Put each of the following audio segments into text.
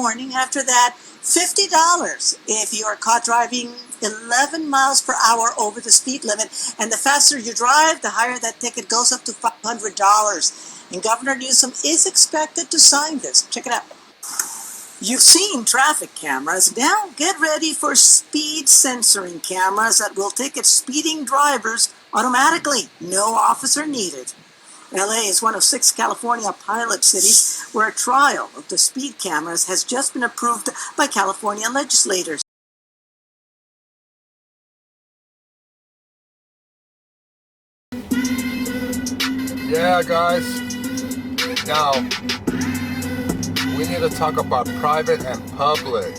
warning. After that, $50 if you are caught driving 11 miles per hour over the speed limit. And the faster you drive, the higher that ticket goes, up to $500. And Governor Newsom is expected to sign this. Check it out. You've seen traffic cameras. Now get ready for speed censoring cameras that will ticket speeding drivers automatically. No officer needed. LA is one of 6 California pilot cities where a trial of the speed cameras has just been approved by California legislators. Yeah, guys. Now, we need to talk about private and public.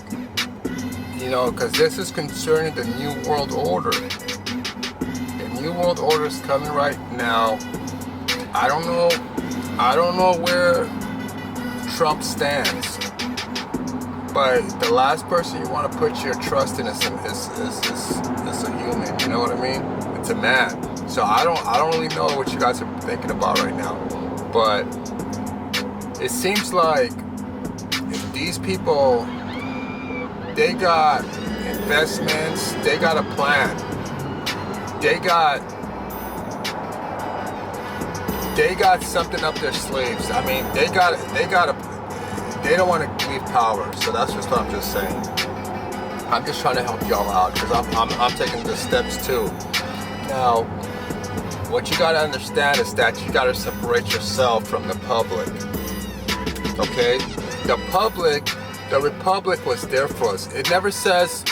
You know, because this is concerning the New World Order. The New World Order is coming right now. I don't know where Trump stands, but the last person you want to put your trust in is a human. You know what I mean? It's a man. So I don't really know what you guys are thinking about right now, but it seems like these people, they got investments, they got a plan, they got something up their sleeves. I mean, they don't want to leave power. So that's just what I'm just saying. I'm just trying to help y'all out because I'm taking the steps too. Now, what you got to understand is that you got to separate yourself from the public. Okay? The Republic was there for us. It never says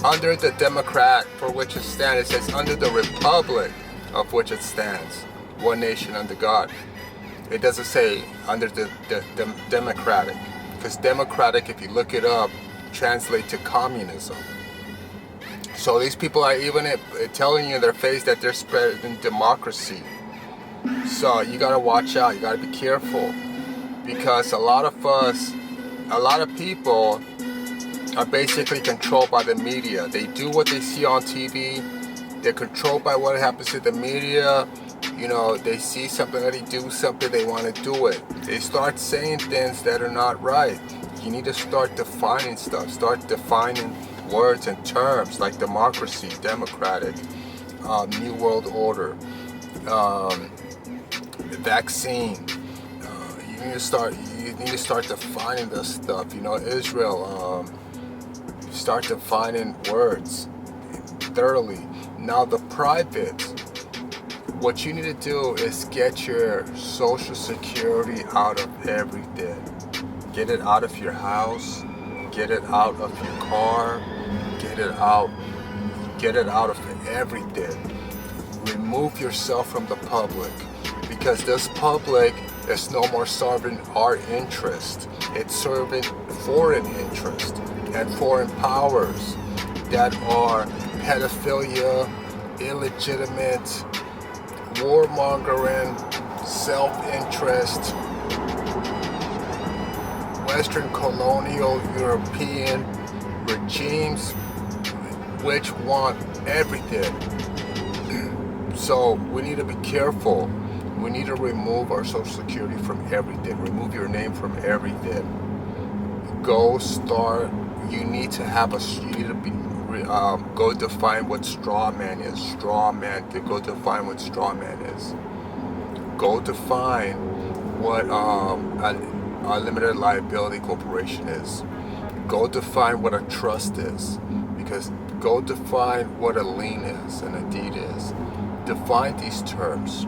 under the Democrat for which it stands. It says under the Republic of which it stands. One nation under God. It doesn't say under the Democratic. Because Democratic, if you look it up, translates to communism. So these people are even telling you in their face that they're spreading democracy. So you gotta watch out, you gotta be careful. Because a lot of people are basically controlled by the media. They do what they see on TV. They're controlled by what happens to the media. You know, they see something, they do something, they want to do it. They start saying things that are not right. You need to start defining stuff. Start defining words and terms like democracy, democratic, New World Order, vaccine. You need to start defining this stuff. You know, Israel. Start defining words thoroughly. Now the private. What you need to do is get your Social Security out of everything. Get it out of your house. Get it out of your car. Get it out of everything. Remove yourself from the public, because this public is no more serving our interest. It's serving foreign interest and foreign powers that are pedophilia, illegitimate, warmongering, self-interest, Western colonial European regimes which want everything. So we need to be careful. We need to remove our Social Security from everything. Remove your name from everything. You need to be go define what straw man is. Go define what straw man is. Go define what a limited liability corporation is. Go define what a trust is. Because go define what a lien is and a deed is. Define these terms.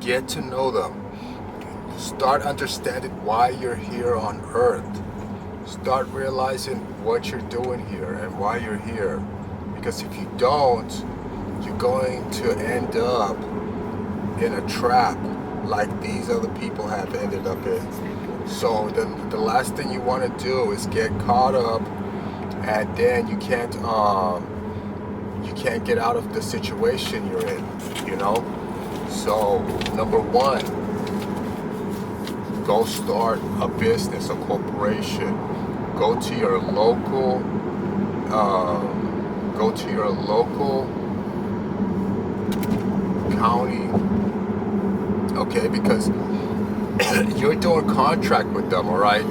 Get to know them. Start understanding why you're here on earth. Start realizing what you're doing here and why you're here. Because if you don't, you're going to end up in a trap like these other people have ended up in. So the last thing you want to do is get caught up, and then you can't get out of the situation you're in, you know? So number one, go start a business, a corporation. Go to your local county, okay, because you're doing contract with them, all right?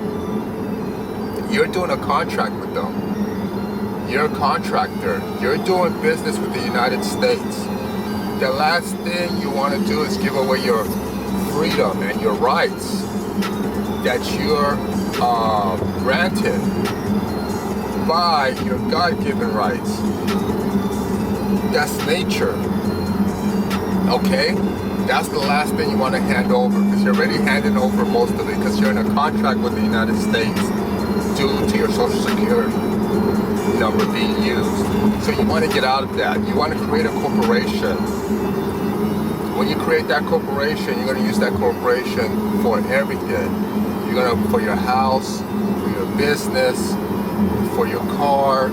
You're doing a contract with them. You're a contractor. You're doing business with the United States. The last thing you want to do is give away your freedom and your rights that you're granted by your God-given rights. That's nature. Okay? That's the last thing you want to hand over, because you're already handing over most of it, because you're in a contract with the United States due to your Social Security number being used. So you want to get out of that. You want to create a corporation. When you create that corporation, you're going to use that corporation for everything. You're going to, for your house, for your business, for your car,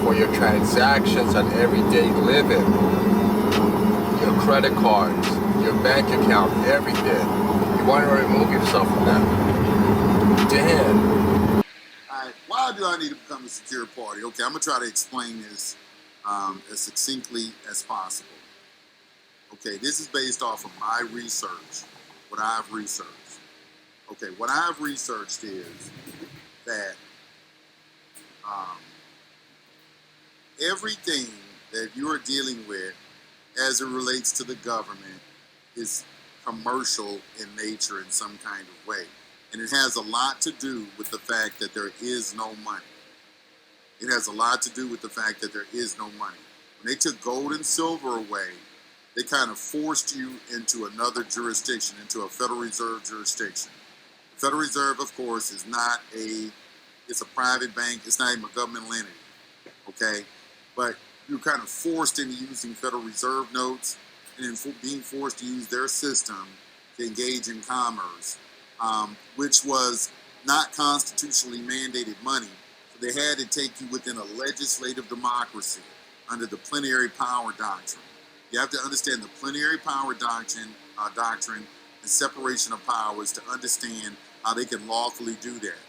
for your transactions and everyday living, your credit cards, your bank account, everything. You want to remove yourself from that. Dan. All right, why do I need to become a secure party? Okay, I'm going to try to explain this as succinctly as possible. Okay, this is based off of my research, what I've researched. Okay, what I've researched is that everything that you are dealing with as it relates to the government is commercial in nature in some kind of way. And it has a lot to do with the fact that there is no money. It has a lot to do with the fact that there is no money. When they took gold and silver away, they kind of forced you into another jurisdiction, into a Federal Reserve jurisdiction. The Federal Reserve, of course, is not it's a private bank. It's not even a governmental entity, okay? But you're kind of forced into using Federal Reserve notes and being forced to use their system to engage in commerce, which was not constitutionally mandated money. So they had to take you within a legislative democracy under the plenary power doctrine. You have to understand the plenary power doctrine and separation of powers to understand how they can lawfully do that.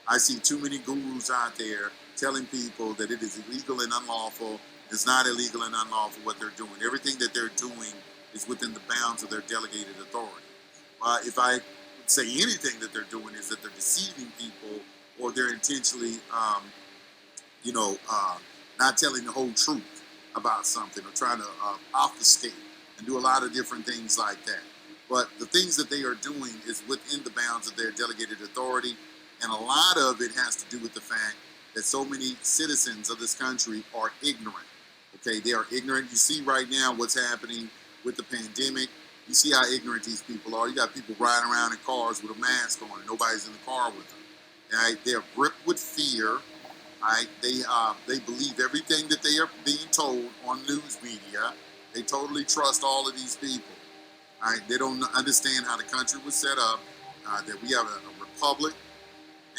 I see too many gurus out there telling people that it is illegal and unlawful. It's not illegal and unlawful what they're doing. Everything that they're doing is within the bounds of their delegated authority. If I would say anything that they're doing is that they're deceiving people, or they're intentionally, not telling the whole truth about something, or trying to obfuscate and do a lot of different things like that. But the things that they are doing is within the bounds of their delegated authority, and a lot of it has to do with the fact that so many citizens of this country are ignorant. Okay, they are ignorant. You see right now what's happening with the pandemic. You see how ignorant these people are. You got people riding around in cars with a mask on, and nobody's in the car with them. Right? They're gripped with fear. Right? They believe everything that they are being told on news media. They totally trust all of these people. Right? They don't understand how the country was set up, that we have a republic,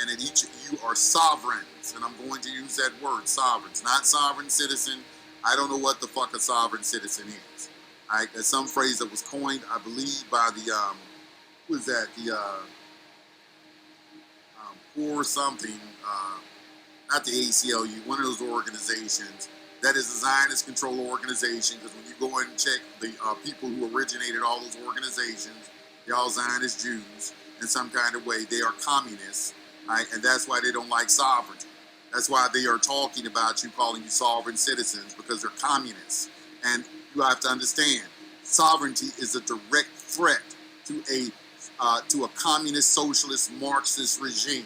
and that each of you are sovereigns. And I'm going to use that word, sovereigns, not sovereign citizen. I don't know what the fuck a sovereign citizen is. Right? That's some phrase that was coined, I believe, by the, who is that? The poor something, not the ACLU, one of those organizations that is a Zionist control organization, because when you go and check the people who originated all those organizations, they're all Zionist Jews in some kind of way. They are communists, right? And that's why they don't like sovereignty. That's why they are talking about you, calling you sovereign citizens, because they're communists. And you have to understand, sovereignty is a direct threat to a communist, socialist, Marxist regime.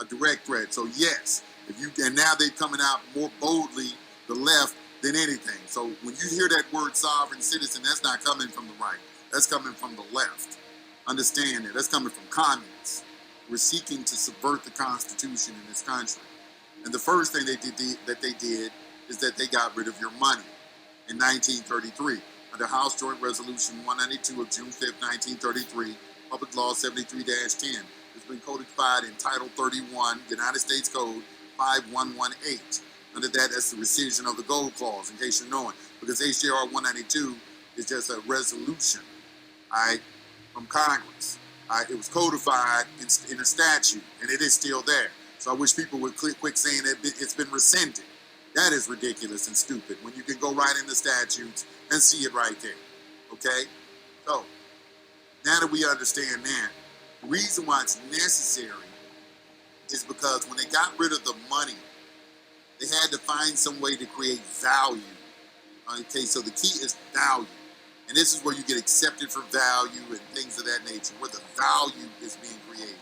A direct threat. So yes, and now they're coming out more boldly, the left, than anything. So when you hear that word sovereign citizen, that's not coming from the right. That's coming from the left. Understand that. That's coming from communists. We're seeking to subvert the Constitution in this country. And the first thing they did is that they got rid of your money in 1933 under House Joint Resolution 192 of June 5th, 1933, Public Law 73-10. It's been codified in Title 31, United States Code 5118. Under that's the rescission of the gold clause, in case you're knowing, because HJR 192 is just a resolution, all right, from Congress. All right, it was codified in a statute, and it is still there. So I wish people would quit saying that it's been rescinded. That is ridiculous and stupid, when you can go right in the statutes and see it right there, okay? So, now that we understand that, the reason why it's necessary is because when they got rid of the money, they had to find some way to create value. Okay, so the key is value. And this is where you get accepted for value and things of that nature, where the value is being created.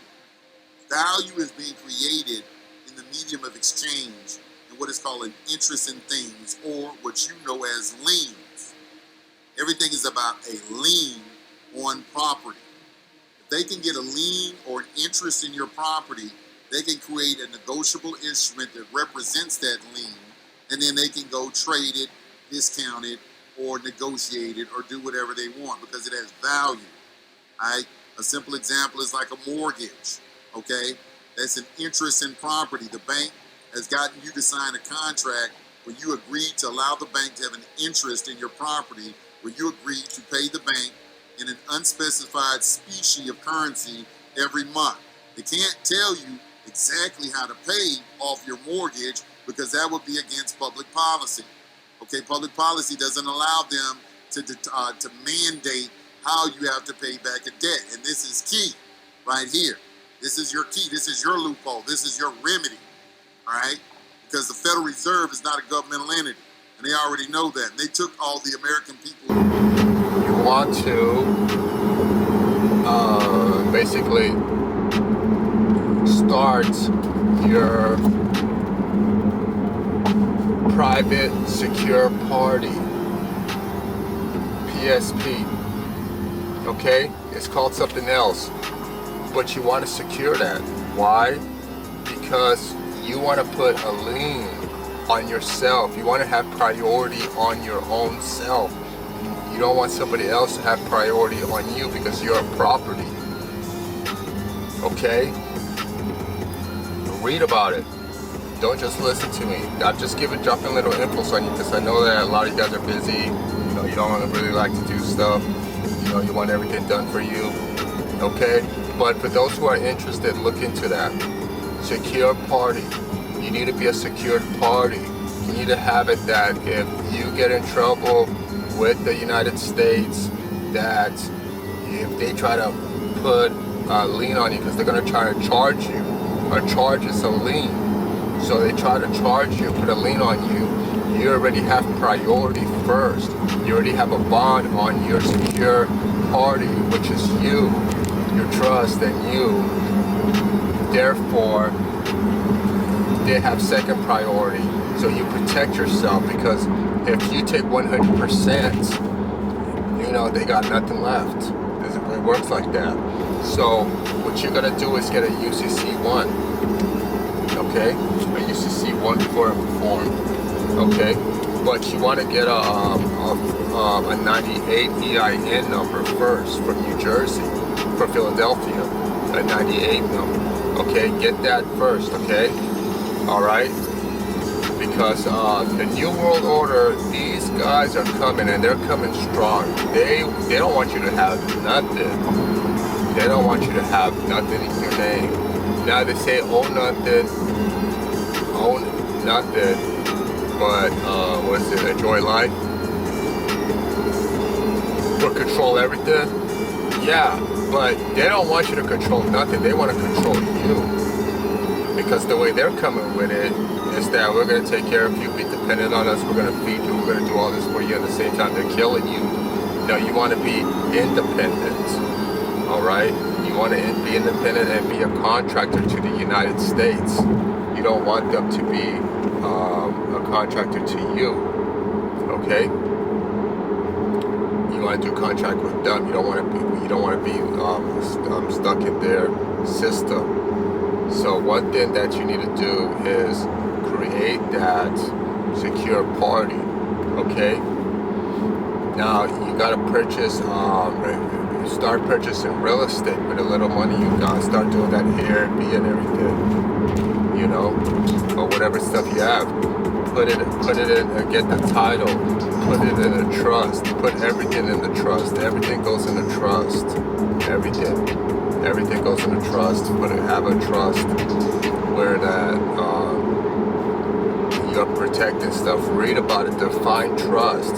Value is being created in the medium of exchange and what is called an interest in things, or what you know as liens. Everything is about a lien on property. If they can get a lien or an interest in your property, they can create a negotiable instrument that represents that lien, and then they can go trade it, discount it, or negotiate it, or do whatever they want because it has value. All right? A simple example is like a mortgage. Okay? That's an interest in property. The bank has gotten you to sign a contract where you agreed to allow the bank to have an interest in your property, where you agreed to pay the bank in an unspecified species of currency every month. They can't tell you exactly how to pay off your mortgage because that would be against public policy. Okay, public policy doesn't allow them to mandate how you have to pay back a debt. And this is key right here. This is your key. This is your loophole. This is your remedy. All right? Because the Federal Reserve is not a governmental entity. And they already know that. And they took all the American people. You want to basically start your private secure party, PSP. Okay? It's called something else. But you want to secure that. Why? Because you want to put a lien on yourself. You want to have priority on your own self. You don't want somebody else to have priority on you because you're a property. Okay? Read about it. Don't just listen to me. I'm just dropping little infos on you because I know that a lot of you guys are busy. You know, you don't really like to do stuff. You know, you want everything done for you. Okay? But for those who are interested, look into that. Secure party. You need to be a secured party. You need to have it that if you get in trouble with the United States, that if they try to put a lien on you, because they're going to try to charge you. A charge is a lien. So they try to charge you, put a lien on you. You already have priority first. You already have a bond on your secure party, which is you, your trust, and you. Therefore, they have second priority. So you protect yourself, because if you take 100%, you know, they got nothing left. It works like that. So what you're gonna do is get a UCC1. Okay? A UCC1 form. Okay? But you want to get a 98 EIN number first from New Jersey, from Philadelphia, a 98 number. Okay? Get that first, okay? Alright? Because the New World Order, these guys are coming, and they're coming strong. They don't want you to have nothing. They don't want you to have nothing in your name. Now they say own nothing, but what is it, enjoy life? Or control everything? Yeah, but they don't want you to control nothing. They want to control you. Because the way they're coming with it is that we're going to take care of you, be dependent on us, we're going to feed you, we're going to do all this for you. At the same time, they're killing you. No, you want to be independent. Alright? You want to be independent and be a contractor to the United States. You don't want them to be a contractor to you. Okay? You want to do contract with them. You don't want to be stuck in their system. So one thing that you need to do is create that secure party. Okay? Now you gotta purchase start purchasing real estate with a little money you got. Start doing that Airbnb and everything, you know, or whatever stuff you have. Put it in, get the title, put it in a trust, put everything in the trust. Everything goes in a trust. Everything goes in a trust. Have a trust where that you're protecting stuff. Read about it. Define trust.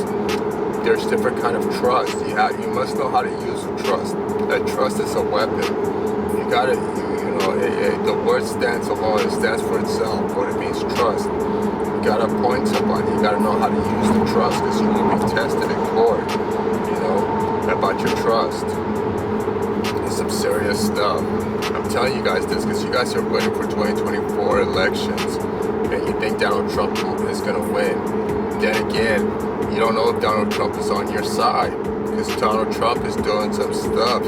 There's different kind of trust. You must know how to use a trust. That trust is a weapon. You gotta, The word stands alone. It stands for itself. What it means, trust. You gotta appoint somebody. You gotta know how to use the trust, because you will be tested in court, about your trust. It's some serious stuff. I'm telling you guys this because you guys are waiting for 2024 elections, and you think Donald Trump is gonna win. Then again, you don't know if Donald Trump is on your side, because Donald Trump is doing some stuff.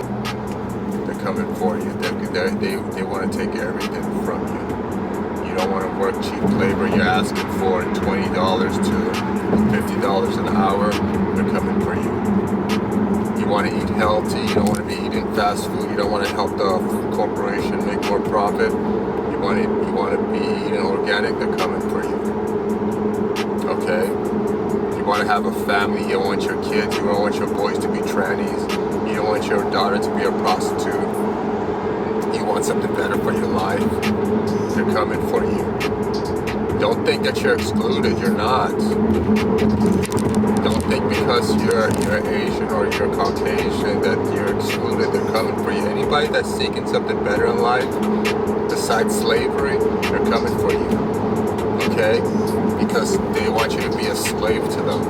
They're coming for you. They want to take everything from you. You don't want to work cheap labor. You're asking for $20 to $50 an hour. They're coming for you. You want to eat healthy. You don't want to be eating fast food. You don't want to help the corporation make more profit. You want to be eating organic. They're coming for you. Okay? You want to have a family. You don't want your kids. You don't want your boys to be trannies. You don't want your daughter to be a prostitute. You want something better for your life. They're coming for you. Don't think that you're excluded. You're not. Don't think because you're Asian or you're Caucasian that you're excluded. They're coming for you. Anybody that's seeking something better in life besides slavery, they're coming for you. Okay? Because they want you to be a slave to them.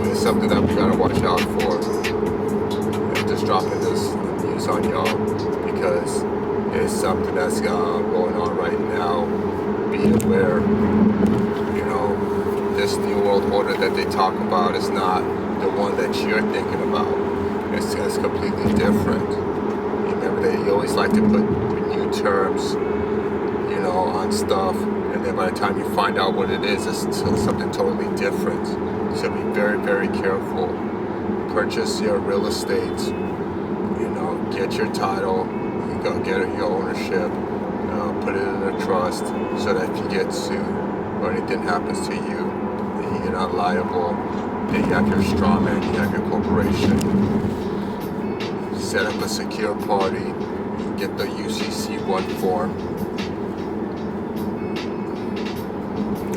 It's something that we gotta watch out for. I'm just dropping this news on y'all because it's something that's going on right now. Be aware. This new world order that they talk about is not the one that you're thinking about. It's completely different. Remember, they always like to put new terms, on stuff, and then by the time you find out what it is, it's something totally different. So be very, very careful. Purchase your real estate. Get your title. You go get your ownership. Put it in a trust so that if you get sued or anything happens to you, you're not liable. Then you have your straw man. You have your corporation. Set up a secure party. Get the UCC1 form.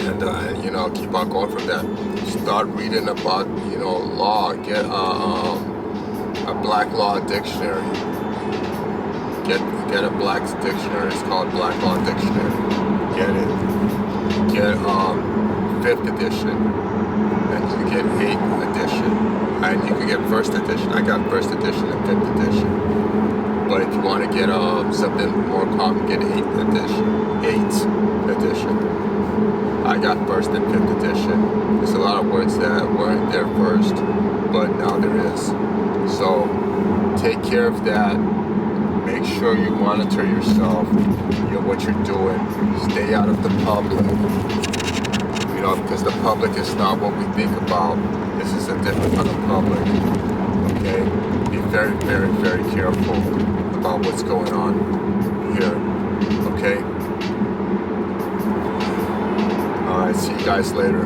And keep on going from that. Start reading about law. Get a black law dictionary. Get a black dictionary. It's called Black Law Dictionary. Get it. Get 5th edition, and you can get 8th edition, and you can get 1st edition. I got 1st edition and 5th edition. But if you want to get something more common, get 8th edition. I got 1st and 5th edition. There's a lot of words that weren't there first, but now there is. So take care of that. Make sure you monitor yourself, what you're doing. Stay out of the public, because the public is not what we think about. This is a different kind of public, okay? Be very, very, very careful about what's going on here, okay? All right, see you guys later.